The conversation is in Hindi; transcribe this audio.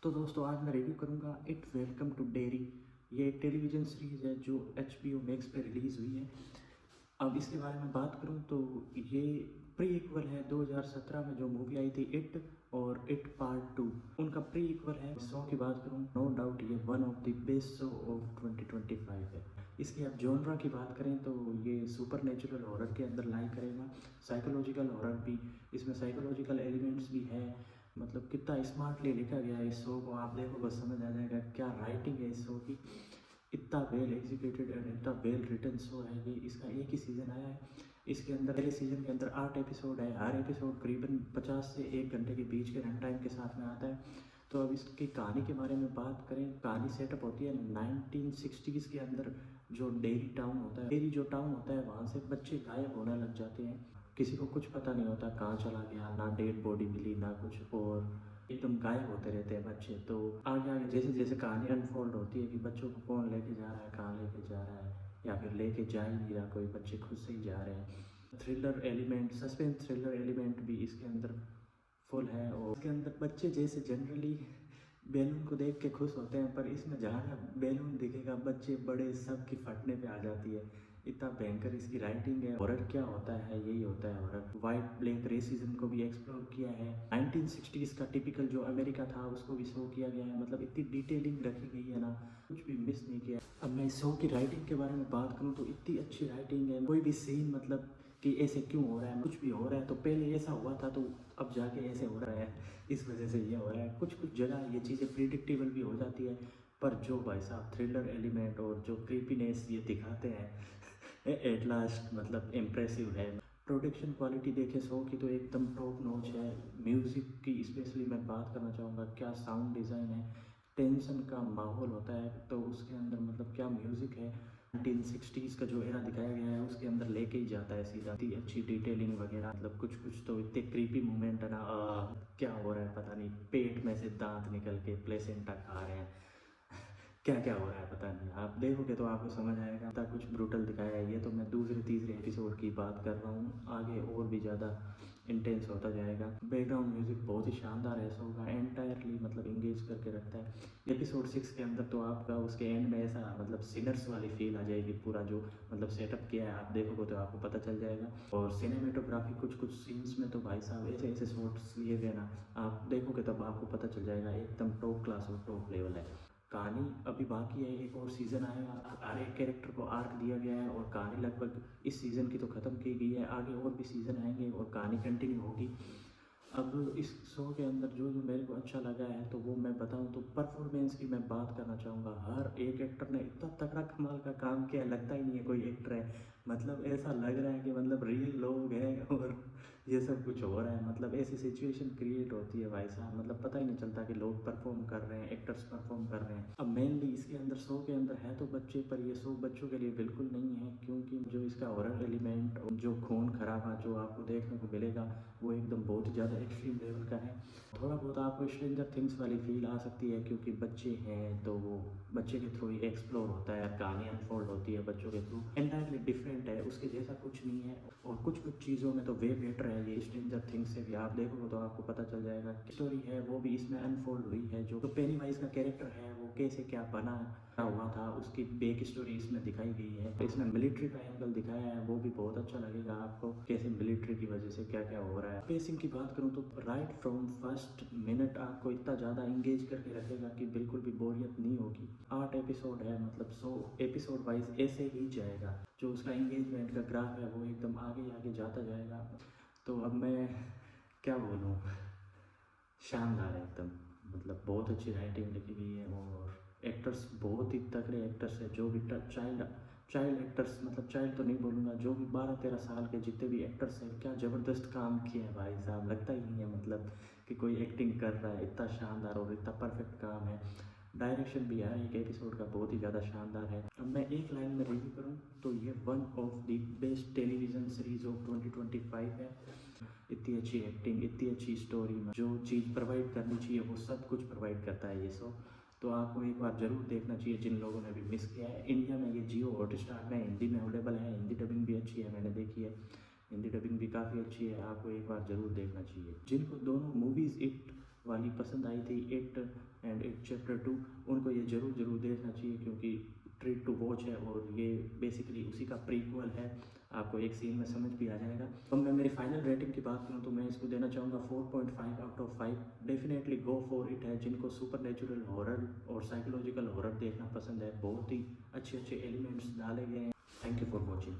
तो दोस्तों आज मैं रिव्यू करूंगा इट वेलकम टू डेरी। ये एक टेलीविज़न सीरीज़ है जो HBO मैक्स पे रिलीज़ हुई है। अब इसके बारे में बात करूं तो ये प्री इक्वल है 2017 में जो मूवी आई थी इट और इट पार्ट 2, उनका प्री इक्वल है। शो की बात करूं, नो डाउट ये one of the best show off 2025 है। इसकी अब जॉनरा की बात करें तो ये सुपर नेचुरल हॉरर के अंदर लाई करेगा, साइकोलॉजिकल हॉरर भी, इसमें साइकोलॉजिकल एलिमेंट्स भी है। मतलब कितना स्मार्टली लिखा गया है इस शो को, आप देखो बस समझ आ जाएगा क्या राइटिंग है इस शो की। इतना वेल एग्जीक्यूटेड एंड इतना वेल रिटन शो है ये। इसका एक ही सीज़न आया है। इसके अंदर पहले सीज़न के अंदर 8 एपिसोड है। हर एपिसोड करीबन 50 से 1 घंटे के बीच के रन टाइम के साथ में आता है। तो अब इसकी कहानी के बारे में बात करें, कहानी सेटअप होती है 1960s के अंदर। जो डेरी टाउन होता है, डेरी जो टाउन होता है, वहाँ से बच्चे गायब होने लग जाते हैं। किसी को कुछ पता नहीं होता कहाँ चला गया, ना डेड बॉडी मिली ना कुछ, और एकदम गायब होते रहते हैं बच्चे। तो आगे आगे जैसे जैसे कहानी अनफोल्ड होती है कि बच्चों को कौन लेके जा रहा है, कहाँ लेके जा रहा है, या फिर लेके जा ही नहीं रहा कोई, बच्चे खुद से ही जा रहे हैं। Thriller element, suspense thriller element भी इसके अंदर फुल है। और इसके अंदर बच्चे जैसे जनरली बैलून को देख के खुश होते हैं, पर इसमें जहाँ बैलून दिखेगा बच्चे बड़े सब की फटने पे आ जाती है। इतना भयंकर इसकी राइटिंग है। हॉरर क्या होता है, यही होता है हॉरर। वाइट ब्लैक रेसिज्म को भी एक्सप्लोर किया है। 1960s का टिपिकल जो अमेरिका था उसको भी शो किया गया है। मतलब इतनी डिटेलिंग रखी गई है ना, कुछ भी मिस नहीं किया। अब मैं इस शो की राइटिंग के बारे में बात करूँ तो इतनी अच्छी राइटिंग है। कोई भी सीन मतलब कि ऐसे क्यों हो रहा है, कुछ भी हो रहा है तो पहले ऐसा हुआ था तो अब जाके ऐसे हो रहा है, इस वजह से ये हो रहा है। कुछ कुछ जगह ये चीज़ें प्रिडिक्टेबल भी हो जाती है, पर जो भाई साहब थ्रिलर एलिमेंट और जो क्रीपीनेस ये दिखाते हैं एट लास्ट मतलब इम्प्रेसिव है। प्रोडक्शन क्वालिटी देखे शो की तो एकदम टॉप नॉच है। म्यूज़िक की स्पेशली मैं बात करना चाहूँगा, क्या साउंड डिज़ाइन है। टेंशन का माहौल होता है तो उसके अंदर मतलब क्या म्यूज़िक है। 1960s का जो एरा दिखाया गया है उसके अंदर लेके ही जाता है सीधा। इतनी अच्छी डिटेलिंग वगैरह, मतलब कुछ कुछ तो इतने क्रीपी मोमेंट है ना, क्या हो रहा है पता नहीं, पेट में से दांत निकल के प्लेसेंटा खा रहे हैं क्या क्या हो रहा है पता नहीं। आप देखोगे तो आपको समझ आएगा, इतना कुछ ब्रूटल दिखाया है। ये तो मैं दूसरे तीसरे एपिसोड की बात कर रहा हूँ, आगे और भी ज़्यादा इंटेंस होता जाएगा। बैकग्राउंड म्यूजिक बहुत ही शानदार है शो का, एंटायरली मतलब इंगेज करके रखता है। एपिसोड 6 के अंदर तो आपका उसके एंड में ऐसा मतलब सिनर्स वाली फील आ जाएगी। पूरा जो मतलब सेटअप किया है आप देखोगे तो आपको पता चल जाएगा। और सिनेमेटोग्राफी कुछ कुछ सीन्स में तो भाई साहब ऐसे ऐसे शॉट्स लिए गए ना, आप देखोगे तब आपको पता चल जाएगा एकदम टॉप क्लास और टॉप लेवल है। कहानी अभी बाकी है, एक और सीज़न आएगा। हर एक कैरेक्टर को आर्क दिया गया है और कहानी लगभग इस सीज़न की तो ख़त्म की गई है। आगे और भी सीज़न आएंगे और कहानी कंटिन्यू होगी। अब इस शो के अंदर जो जो मेरे को अच्छा लगा है तो वो मैं बताऊं तो परफॉर्मेंस की मैं बात करना चाहूँगा। हर एक एक्टर ने इतना तगड़ा कमाल का काम किया, लगता ही नहीं है कोई एक्टर है। मतलब ऐसा लग रहा है कि मतलब रियल लोग हैं और ये सब कुछ हो रहा है। मतलब ऐसी सिचुएशन क्रिएट होती है भाई साहब, मतलब पता ही नहीं चलता कि लोग परफॉर्म कर रहे हैं, एक्टर्स परफॉर्म कर रहे हैं। अब मेनली इसके अंदर शो के अंदर है तो बच्चे, पर ये शो बच्चों के लिए बिल्कुल नहीं है, क्योंकि जो इसका हॉरर एलिमेंट, जो खून खराबा जो आपको देखने को मिलेगा वो एकदम बहुत ही ज़्यादा एक्सट्रीम लेवल का है। थोड़ा बहुत आपको स्ट्रेंजर थिंग्स वाली फील आ सकती है, क्योंकि बच्चे हैं तो वो बच्चे के थ्रू ही एक्सप्लोर होता है, कहानी अनफोल्ड होती है बच्चों के थ्रू। एंटायरली डिफरेंट है, उसके जैसा कुछ नहीं है। और कुछ कुछ चीज़ों में तो वे बेटर है ये स्ट्रेंजर थिंग्स से भी। आप देखोगे तो आपको पता चल जाएगा। स्टोरी है वो भी इसमें अनफोल्ड हुई है। जो पेनीवाइज का कैरेक्टर है वो कैसे क्या बना हुआ था उसकी बैक स्टोरी इसमें दिखाई गई है। इसमें मिलिट्री का एंगल दिखाया है, वो भी बहुत अच्छा लगेगा आपको, कैसे मिलिट्री की वजह से क्या क्या हो रहा है। पेसिंग की बात करूँ तो राइट फ्रॉम फर्स्ट मिनट आपको इतना ज़्यादा इंगेज करके रखेगा कि बिल्कुल भी बोरियत नहीं होगी। 8 एपिसोड है, मतलब 100 एपिसोड वाइज ऐसे ही जाएगा। जो उसका इंगेजमेंट का ग्राफ है वो एकदम आगे आगे जाता जाएगा। तो अब मैं क्या बोलूँ, शानदार है एकदम। मतलब बहुत अच्छी राइटिंग लिखी गई है और एक्टर्स बहुत ही तगड़े एक्टर्स हैं। जो भी चाइल्ड चाइल्ड एक्टर्स, मतलब चाइल्ड तो नहीं बोलूँगा, जो भी 12-13 साल के जितने भी एक्टर्स हैं, क्या ज़बरदस्त काम किया है भाई साहब। लगता ही नहीं है मतलब कि कोई एक्टिंग कर रहा है, इतना शानदार और इतना परफेक्ट काम है। डायरेक्शन भी है एक एपिसोड का बहुत ही ज़्यादा शानदार है। अब मैं एक लाइन में रिव्यू करूँ तो ये one of the best television series of 2025 है। इतनी अच्छी एक्टिंग, इतनी अच्छी स्टोरी, जो चीज़ प्रोवाइड करनी चाहिए वो सब कुछ प्रोवाइड करता है ये शो। तो आपको एक बार ज़रूर देखना चाहिए जिन लोगों ने भी मिस किया है। इंडिया में ये जियो हॉटस्टार में हिंदी में अवेलेबल है। हिंदी डबिंग भी अच्छी है, मैंने देखी है, हिंदी डबिंग भी काफ़ी अच्छी है। आपको एक बार ज़रूर देखना चाहिए। जिनको दोनों मूवीज़ इट वाली पसंद आई थी, इट एंड चैप्टर 2, उनको ये ज़रूर देखना चाहिए क्योंकि ट्रीट टू वॉच है और ये बेसिकली उसी का प्रीक्वल है। आपको एक सीन में समझ भी आ जाएगा। तो मैं मेरी फाइनल रेटिंग की बात करूँ तो मैं इसको देना चाहूँगा 4.5 out of 5। Definitely go for it है। जिनको सुपर नेचुरल हॉरर और साइकोलॉजिकल हॉरर देखना पसंद है, बहुत ही अच्छे एलिमेंट्स डाले गए हैं। Thank you for watching.